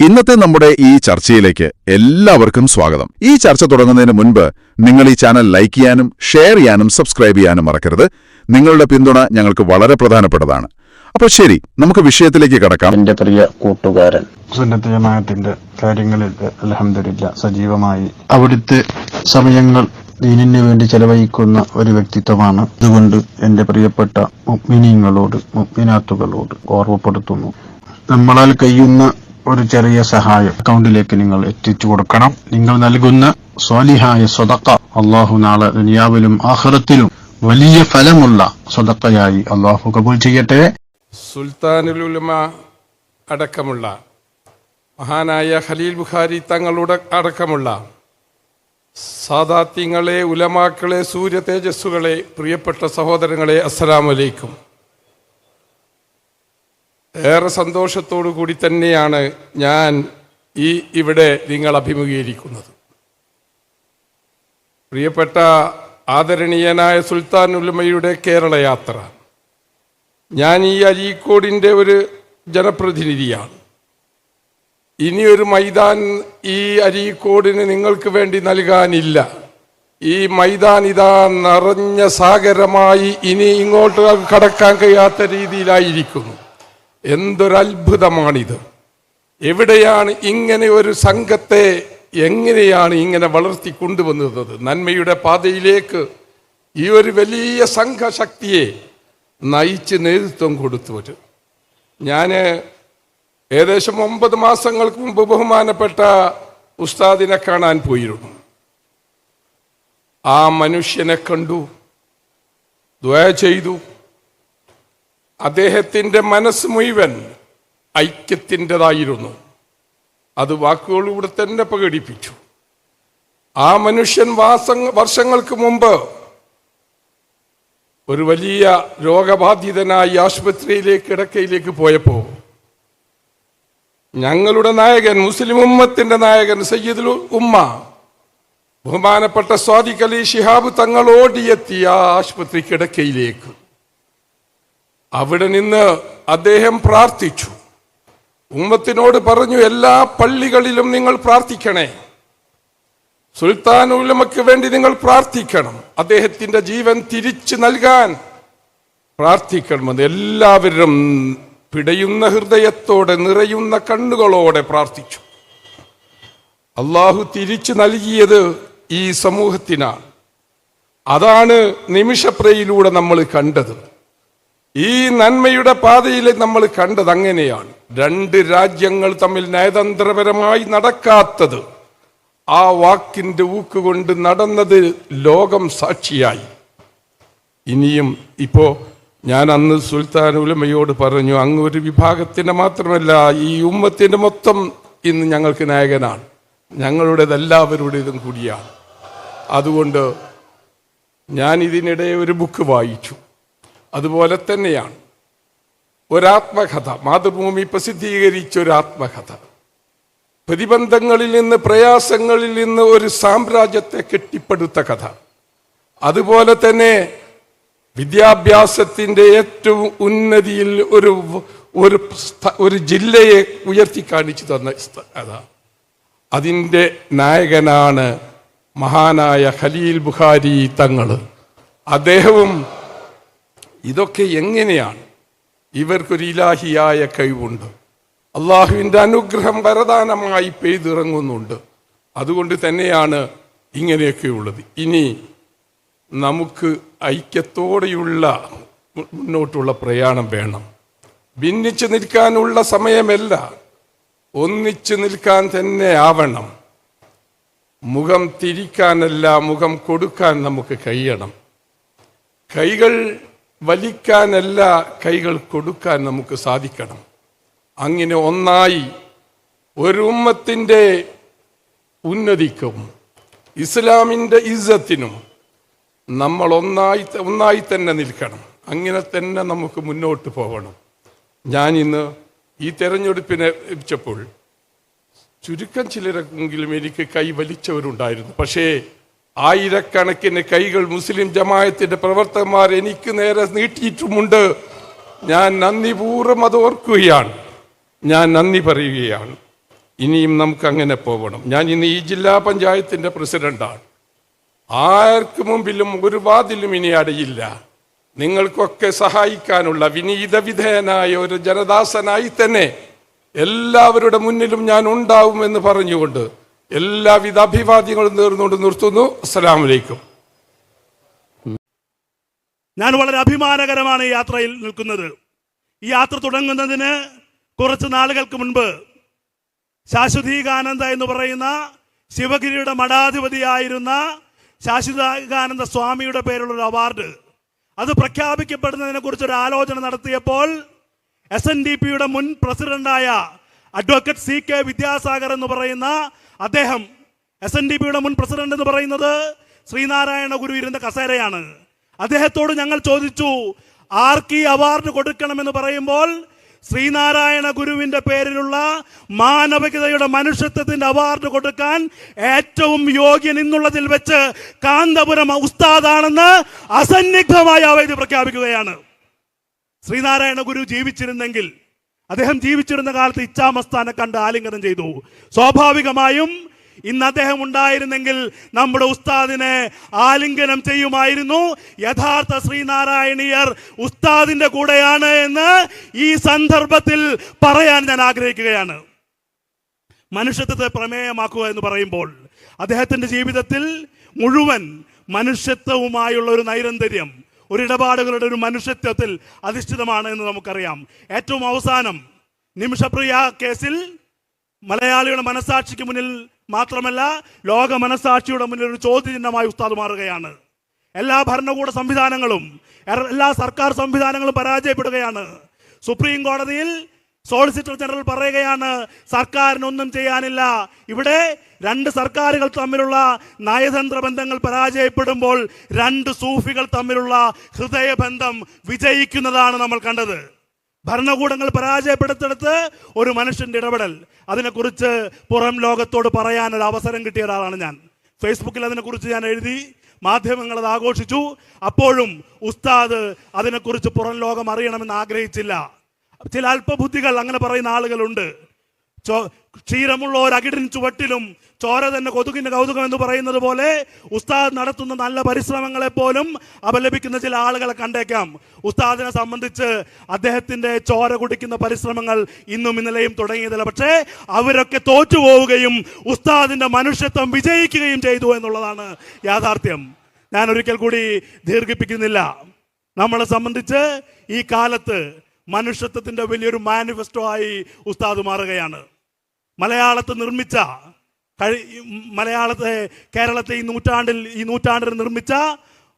ഇന്നത്തെ നമ്മുടെ ഈ ചർച്ചയിലേക്ക് എല്ലാവർക്കും സ്വാഗതം. ഈ ചർച്ച തുടങ്ങുന്നതിന് മുൻപ് നിങ്ങൾ ഈ ചാനൽ ലൈക്ക് ചെയ്യാനും ഷെയർ ചെയ്യാനും സബ്സ്ക്രൈബ് ചെയ്യാനും മറക്കരുത്. നിങ്ങളുടെ പിന്തുണ ഞങ്ങൾക്ക് വളരെ പ്രധാനപ്പെട്ടതാണ്. അപ്പോൾ ശരി, നമുക്ക് വിഷയത്തിലേക്ക് കടക്കാം. എന്റെ പ്രിയ കൂട്ടുകാരൻ, സുന്നത്ത് ജമാഅത്തിന്റെ കാര്യങ്ങളിൽ അൽഹംദുലില്ലാഹ് സജീവമായി അവിടുത്തെ സമയങ്ങൾ ദീനിന് വേണ്ടി ചെലവഴിക്കുന്ന ഒരു വ്യക്തിത്വമാണ്. അതുകൊണ്ട് എന്റെ പ്രിയപ്പെട്ട മുഅ്മിനീങ്ങളോട് മുഅ്മിനാത്തുകളോട് ഓർമ്മപ്പെടുത്തുന്നു, നമ്മളാൽ കഴിയുന്ന ഒരു ചെറിയ സഹായം അക്കൗണ്ടിലേക്ക് നിങ്ങൾ എത്തിച്ചു കൊടുക്കണം. നിങ്ങൾ നൽകുന്ന സ്വാലിഹായ സ്വതക്ക അള്ളാഹു നാളെ ദുനിയാവിലും ആഖിറത്തിലും വലിയ ഫലമുള്ള സ്വതക്കയായി അള്ളാഹു കബൂൽ ചെയ്യട്ടെ. സുൽത്താനുൽ ഉലമ അടക്കമുള്ള മഹാനായ ഖലീൽ ബുഖാരി തങ്ങളുടെ അടക്കമുള്ള സാദാത്യങ്ങളെ, ഉലമാക്കളെ, സൂര്യ തേജസ്സുകളെ, പ്രിയപ്പെട്ട സഹോദരങ്ങളെ, അസ്സലാമു അലൈക്കും. ഏറെ സന്തോഷത്തോടു കൂടി തന്നെയാണ് ഞാൻ ഇവിടെ നിങ്ങൾ അഭിമുഖീകരിക്കുന്നത്. പ്രിയപ്പെട്ട ആദരണീയനായ സുൽത്താൻ ഉലമയുടെ കേരള യാത്ര, ഞാൻ ഈ അരീക്കോടിൻ്റെ ഒരു ജനപ്രതിനിധിയാണ്. ഇനിയൊരു മൈതാൻ ഈ അരീക്കോടിന് നിങ്ങൾക്ക് വേണ്ടി നൽകാനില്ല. ഈ മൈതാൻ ഇതാ നിറഞ്ഞ സാഗരമായി ഇനി ഇങ്ങോട്ട് കടക്കാൻ കഴിയാത്ത രീതിയിലായിരിക്കുന്നു. എന്തൊരത്ഭുതമാണിത്! എവിടെയാണ് ഇങ്ങനെ ഒരു സംഘത്തെ എങ്ങനെയാണ് ഇങ്ങനെ വളർത്തിക്കൊണ്ടുവന്നത്? നന്മയുടെ പാതയിലേക്ക് ഈ ഒരു വലിയ സംഘശക്തിയെ നയിച്ച് നേതൃത്വം കൊടുത്തവർ. ഞാൻ ഏകദേശം 9 മാസങ്ങൾക്ക് മുമ്പ് ബഹുമാനപ്പെട്ട ഉസ്താദിനെ കാണാൻ പോയിരുന്നു. ആ മനുഷ്യനെ കണ്ടു, ദുആ ചെയ്തു. അദ്ദേഹത്തിൻ്റെ മനസ്സ് മുഴുവൻ ഐക്യത്തിൻ്റെതായിരുന്നു. അത് വാക്കുകളിലൂടെ തന്നെ പ്രകടിപ്പിച്ചു. ആ മനുഷ്യൻ വർഷങ്ങൾക്ക് മുമ്പ് ഒരു വലിയ രോഗബാധിതനായി ആശുപത്രിയിലേക്ക് കിടക്കയിലേക്ക് പോയപ്പോൾ ഞങ്ങളുടെ നായകൻ, മുസ്ലിം ഉമ്മത്തിന്റെ നായകൻ സയ്യിദുൽ ഉമ്മ ബഹുമാനപ്പെട്ട സ്വാദിഖ് അലി ശിഹാബ് തങ്ങൾ ഓടിയെത്തി ആ ആശുപത്രി കിടക്കയിലേക്ക്. അവിടെ നിന്ന് അദ്ദേഹം പ്രാർത്ഥിച്ചു. ഉമ്മത്തിനോട് പറഞ്ഞു, എല്ലാ പള്ളികളിലും നിങ്ങൾ പ്രാർത്ഥിക്കണേ, സുൽത്താൻ ഉലമയ്ക്ക് വേണ്ടി നിങ്ങൾ പ്രാർത്ഥിക്കണം, അദ്ദേഹത്തിന്റെ ജീവൻ തിരിച്ചു നൽകാൻ പ്രാർത്ഥിക്കണമെന്ന് എല്ലാവരും പിടയുന്ന ഹൃദയത്തോടെ, നിറയുന്ന കണ്ണുകളോടെ പ്രാർത്ഥിച്ചു. അള്ളാഹു തിരിച്ചു നൽകിയത് ഈ സമൂഹത്തിനാണ്. അതാണ് നിമിഷപ്രയിലൂടെ നമ്മൾ കണ്ടത്. ഈ നന്മയുടെ പാതയിൽ നമ്മൾ കണ്ടത് അങ്ങനെയാണ്. 2 രാജ്യങ്ങൾ തമ്മിൽ നയതന്ത്രപരമായി നടക്കാത്തത് ആ വാക്കിന്റെ ഊക്കുകൊണ്ട് നടന്നത് ലോകം സാക്ഷിയായി. ഇനിയും ഇപ്പോ ഞാൻ അന്ന് സുൽത്താൻ ഉലമയോട് പറഞ്ഞു, അങ്ങ് ഒരു വിഭാഗത്തിന്റെ മാത്രമല്ല ഈ ഉമ്മത്തിന്റെ മൊത്തം ഇന്ന് ഞങ്ങൾക്ക് നായകനാണ്, ഞങ്ങളുടേതെല്ലാവരുടേതും കൂടിയാണ്. അതുകൊണ്ട് ഞാൻ ഇതിനിടെ ഒരു ബുക്ക് വായിച്ചു. അതുപോലെ തന്നെയാണ് ഒരാത്മകഥ, മാതൃഭൂമി പ്രസിദ്ധീകരിച്ച ഒരു ആത്മകഥ. പ്രതിബന്ധങ്ങളിൽ നിന്ന്, പ്രയാസങ്ങളിൽ നിന്ന് ഒരു സാമ്രാജ്യത്തെ കെട്ടിപ്പടുത്ത കഥ. അതുപോലെ തന്നെ വിദ്യാഭ്യാസത്തിന്റെ ഏറ്റവും ഉന്നതിയിൽ ഒരു ജില്ലയെ ഉയർത്തി കാണിച്ചു തന്ന കഥ. അതിൻ്റെ നായകനാണ് മഹാനായ ഖലീൽ ബുഖാരി തങ്ങൾ. അദ്ദേഹവും ഇതൊക്കെ എങ്ങനെയാണ്? ഇവർക്കൊരു ഇലാഹിയായ കഴിവുണ്ട്. അള്ളാഹുവിൻ്റെ അനുഗ്രഹം വരദാനമായി പെയ്തിറങ്ങുന്നുണ്ട്. അതുകൊണ്ട് തന്നെയാണ് ഇങ്ങനെയൊക്കെയുള്ളത്. ഇനി നമുക്ക് ഐക്യത്തോടെയുള്ള മുന്നോട്ടുള്ള പ്രയാണം വേണം. ഭിന്നിച്ചു നിൽക്കാനുള്ള സമയമല്ല, ഒന്നിച്ചു നിൽക്കാൻ തന്നെ ആവണം. മുഖം തിരിക്കാനല്ല, മുഖം കൊടുക്കാൻ നമുക്ക് കഴിയണം. കൈകൾ വലിക്കാനല്ല, കൈകൾ കൊടുക്കാൻ നമുക്ക് സാധിക്കണം. അങ്ങനെ ഒന്നായി ഒരു ഉമ്മത്തിൻ്റെ ഉന്നതിക്കും ഇസ്ലാമിൻ്റെ ഇസ്സത്തിനും നമ്മൾ ഒന്നായി തന്നെ നിൽക്കണം. അങ്ങനെ തന്നെ നമുക്ക് മുന്നോട്ട് പോകണം. ഞാനിന്ന് ഈ തെരഞ്ഞെടുപ്പിനെ വെച്ചപ്പോൾ ചുരുക്കം ചിലരെങ്കിലും എനിക്ക് കൈ വലിച്ചവരുണ്ടായിരുന്നു. പക്ഷേ ആയിരക്കണക്കിന് കൈകൾ മുസ്ലിം ജമാഅത്തിന്റെ പ്രവർത്തകന്മാർ എനിക്ക് നേരെ നീട്ടിയിട്ടുമുണ്ട്. ഞാൻ നന്ദിപൂർവ്വം അത് ഓർക്കുകയാണ്, ഞാൻ നന്ദി പറയുകയാണ്. ഇനിയും നമുക്ക് അങ്ങനെ പോകണം. ഞാൻ ഇന്ന് ഈ ജില്ലാ പഞ്ചായത്തിൻ്റെ പ്രസിഡന്റാണ്. ആർക്ക് മുമ്പിലും ഒരു വാതിലും ഇനി അടയില്ല. നിങ്ങൾക്കൊക്കെ സഹായിക്കാനുള്ള വിനീത വിധേയനായ ഒരു ജനദാസനായി തന്നെ എല്ലാവരുടെ മുന്നിലും ഞാൻ ഉണ്ടാവുമെന്ന് പറഞ്ഞുകൊണ്ട് എല്ലാവിധ അഭിവാദ്യങ്ങളും നേർന്നുകൊണ്ട് നിർത്തുന്നു. അസ്സലാമു അലൈക്കും. ഞാൻ വളരെ അഭിമാനകരമാണ് ഈ യാത്രയിൽ നിൽക്കുന്നത്. ഈ യാത്ര തുടങ്ങുന്നതിന് കുറച്ച് നാളുകൾക്ക് മുൻപ് ശാശ്വതീകാനന്ദ എന്ന് പറയുന്ന ശിവഗിരിയുടെ മഠാധിപതിയായിരുന്ന ശാശ്വതീകാനന്ദ സ്വാമിയുടെ പേരുള്ള ഒരു അവാർഡ് അത് പ്രഖ്യാപിക്കപ്പെടുന്നതിനെ കുറിച്ചൊരു ആലോചന നടത്തിയപ്പോൾ SNDPയുടെ മുൻ പ്രസിഡന്റായ അഡ്വക്കേറ്റ് CK വിദ്യാസാഗർ എന്ന് പറയുന്ന അദ്ദേഹം, SNDPയുടെ മുൻ പ്രസിഡന്റ് എന്ന് പറയുന്നത് ശ്രീനാരായണ ഗുരു ഇരുന്ന കസേരയാണ്. അദ്ദേഹത്തോട് ഞങ്ങൾ ചോദിച്ചു, ആർക്ക് ഈ അവാർഡ് കൊടുക്കണമെന്ന് പറയുമ്പോൾ ശ്രീനാരായണ ഗുരുവിന്റെ പേരിലുള്ള മാനവികതയുടെ മനുഷ്യത്വത്തിന്റെ അവാർഡ് കൊടുക്കാൻ ഏറ്റവും യോഗ്യൻ എന്നുള്ളതിൽ വെച്ച് കാന്തപുരം ഉസ്താദാണെന്ന് അസന്നിഗ്ധമായ അവധി പ്രഖ്യാപിക്കുകയാണ്. ശ്രീനാരായണ ഗുരു ജീവിച്ചിരുന്നെങ്കിൽ, അദ്ദേഹം ജീവിച്ചിരുന്ന കാലത്ത് ഇച്ഛാമസ്ഥാനെ കണ്ട് ആലിംഗനം ചെയ്തു. സ്വാഭാവികമായും ഇന്ന് അദ്ദേഹം ഉണ്ടായിരുന്നെങ്കിൽ നമ്മുടെ ഉസ്താദിനെ ആലിംഗനം ചെയ്യുമായിരുന്നു. യഥാർത്ഥ ശ്രീനാരായണീയർ ഉസ്താദിന്റെ കൂടെയാണ് എന്ന് ഈ സന്ദർഭത്തിൽ പറയാൻ ഞാൻ ആഗ്രഹിക്കുകയാണ്. മനുഷ്യത്വത്തെ പ്രമേയമാക്കുക എന്ന് പറയുമ്പോൾ അദ്ദേഹത്തിന്റെ ജീവിതത്തിൽ മുഴുവൻ മനുഷ്യത്വവുമായുള്ള ഒരു നൈരന്തര്യം, ഒരു ഇടപാടുകളുടെ ഒരു മനുഷ്യത്വത്തിൽ അധിഷ്ഠിതമാണ് എന്ന് നമുക്കറിയാം. ഏറ്റവും അവസാനം നിമിഷപ്രിയ കേസിൽ മലയാളിയുടെ മനസാക്ഷിക്ക് മുന്നിൽ മാത്രമല്ല ലോക മനസാക്ഷിയുടെ മുന്നിൽ ഒരു ചോദ്യചിഹ്നമായി ഉസ്താദ് മാറുകയാണ്. എല്ലാ ഭരണകൂട സംവിധാനങ്ങളും, എല്ലാ സർക്കാർ സംവിധാനങ്ങളും പരാജയപ്പെടുകയാണ്. സുപ്രീം കോടതിയിൽ സോളിസിറ്റർ ജനറൽ പറയുകയാണ്, സർക്കാരിനൊന്നും ചെയ്യാനില്ല. ഇവിടെ രണ്ട് സർക്കാരുകൾ തമ്മിലുള്ള നയതന്ത്ര ബന്ധങ്ങൾ പരാജയപ്പെടുമ്പോൾ രണ്ട് സൂഫികൾ തമ്മിലുള്ള ഹൃദയബന്ധം വിജയിക്കുന്നതാണ് നമ്മൾ കണ്ടത്. ഭരണകൂടങ്ങൾ പരാജയപ്പെടുത്തിടത്ത് ഒരു മനുഷ്യന്റെ ഇടപെടൽ, അതിനെക്കുറിച്ച് പുറം ലോകത്തോട് പറയാൻ ഒരു അവസരം കിട്ടിയ ഒരാളാണ് ഞാൻ. ഫേസ്ബുക്കിൽ അതിനെക്കുറിച്ച് ഞാൻ എഴുതി, മാധ്യമങ്ങൾ അത് ആഘോഷിച്ചു. അപ്പോഴും ഉസ്താദ് അതിനെക്കുറിച്ച് പുറം ലോകം അറിയണമെന്ന് ആഗ്രഹിച്ചില്ല. ചില അല്പബുദ്ധികൾ അങ്ങനെ പറയുന്ന ആളുകളുണ്ട്. ക്ഷീരമുള്ള ഒരു അകിടിൻ ചുവട്ടിലും ചോര തന്നെ കൊതുകിന്റെ കൗതുകം എന്ന് പറയുന്നത് പോലെ ഉസ്താദ് നടത്തുന്ന നല്ല പരിശ്രമങ്ങളെ പോലും അപലപിക്കുന്ന ചില ആളുകളെ കണ്ടേക്കാം. ഉസ്താദിനെ സംബന്ധിച്ച് അദ്ദേഹത്തിന്റെ ചോര കുടിക്കുന്ന പരിശ്രമങ്ങൾ ഇന്നും ഇന്നലെയും തുടങ്ങിയതല്ല. പക്ഷേ അവരൊക്കെ തോറ്റുപോവുകയും ഉസ്താദിന്റെ മനുഷ്യത്വം വിജയിക്കുകയും ചെയ്തു എന്നുള്ളതാണ് യാഥാർത്ഥ്യം. ഞാൻ ഒരിക്കൽ കൂടി ദീർഘിപ്പിക്കുന്നില്ല. നമ്മളെ സംബന്ധിച്ച് ഈ കാലത്ത് മനുഷ്യത്വത്തിന്റെ വലിയൊരു മാനിഫെസ്റ്റോ ആയി ഉസ്താദ് മാറുകയാണ്. കേരളത്തെ ഈ നൂറ്റാണ്ടിൽ നിർമ്മിച്ച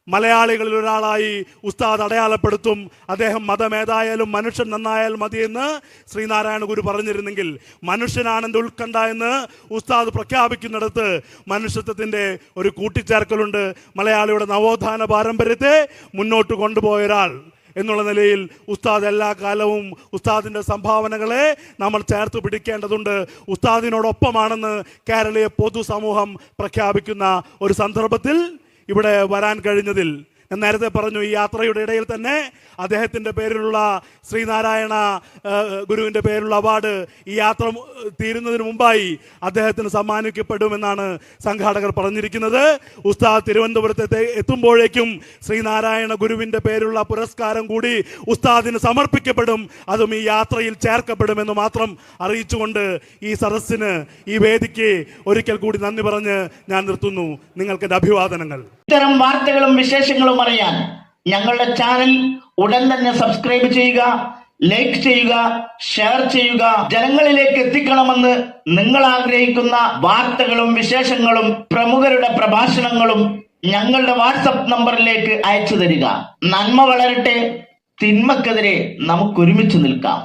മലയാളികളിൽ ഒരാളായി ഉസ്താദ് അടയാളപ്പെടുത്തും. അദ്ദേഹം മതമേതായാലും മനുഷ്യൻ നന്നായാൽ മതിയെന്ന് ശ്രീനാരായണ ഗുരു പറഞ്ഞിരുന്നെങ്കിൽ, മനുഷ്യനാണെന്റെ ഉത്കണ്ഠ എന്ന് ഉസ്താദ് പ്രഖ്യാപിക്കുന്നിടത്ത് മനുഷ്യത്വത്തിന്റെ ഒരു കൂട്ടിച്ചേർക്കലുണ്ട്. മലയാളിയുടെ നവോത്ഥാന പാരമ്പര്യത്തെ മുന്നോട്ട് കൊണ്ടുപോയ ഒരാൾ എന്നുള്ള നിലയിൽ ഉസ്താദ് എല്ലാ കാലവും ഉസ്താദിന്റെ സംഭാവനകളെ നമ്മൾ ചേർത്ത് പിടിക്കേണ്ടതുണ്ട്. ഉസ്താദിനോടൊപ്പമാണെന്ന് കേരളീയ പൊതുസമൂഹം പ്രഖ്യാപിക്കുന്ന ഒരു സന്ദർഭത്തിൽ ഇവിടെ വരാൻ കഴിഞ്ഞതിൽ ഞാൻ നേരത്തെ പറഞ്ഞു, ഈ യാത്രയുടെ ഇടയിൽ തന്നെ അദ്ദേഹത്തിന്റെ പേരിലുള്ള ശ്രീനാരായണ ഗുരുവിന്റെ പേരിലുള്ള അവാർഡ് ഈ യാത്ര തീരുന്നതിന് മുമ്പായി അദ്ദേഹത്തിന് സമ്മാനിക്കപ്പെടുമെന്നാണ് സംഘാടകർ പറഞ്ഞിരിക്കുന്നത്. ഉസ്താദ് തിരുവനന്തപുരത്തെ എത്തുമ്പോഴേക്കും ശ്രീനാരായണ ഗുരുവിന്റെ പേരിലുള്ള പുരസ്കാരം കൂടി ഉസ്താദിന് സമർപ്പിക്കപ്പെടും. അതും ഈ യാത്രയിൽ ചേർക്കപ്പെടുമെന്ന് മാത്രം അറിയിച്ചുകൊണ്ട് ഈ സദസ്സിന്, ഈ വേദിക്ക് ഒരിക്കൽ കൂടി നന്ദി പറഞ്ഞ് ഞാൻ നിർത്തുന്നു. നിങ്ങൾക്ക് എൻ്റെ അഭിവാദനങ്ങൾ. ഇത്തരം വാർത്തകളും വിശേഷങ്ങളും അറിയാൻ ഞങ്ങളുടെ ചാനൽ ഉടൻ തന്നെ സബ്സ്ക്രൈബ് ചെയ്യുക, ലൈക്ക് ചെയ്യുക, ഷെയർ ചെയ്യുക. ജനങ്ങളിലേക്ക് എത്തിക്കണമെന്ന് നിങ്ങൾ ആഗ്രഹിക്കുന്ന വാർത്തകളും വിശേഷങ്ങളും പ്രമുഖരുടെ പ്രഭാഷണങ്ങളും ഞങ്ങളുടെ വാട്സപ്പ് നമ്പറിലേക്ക് അയച്ചു തരിക. നന്മ വളരട്ടെ, തിന്മക്കെതിരെ നമുക്ക് ഒരുമിച്ച് നിൽക്കാം.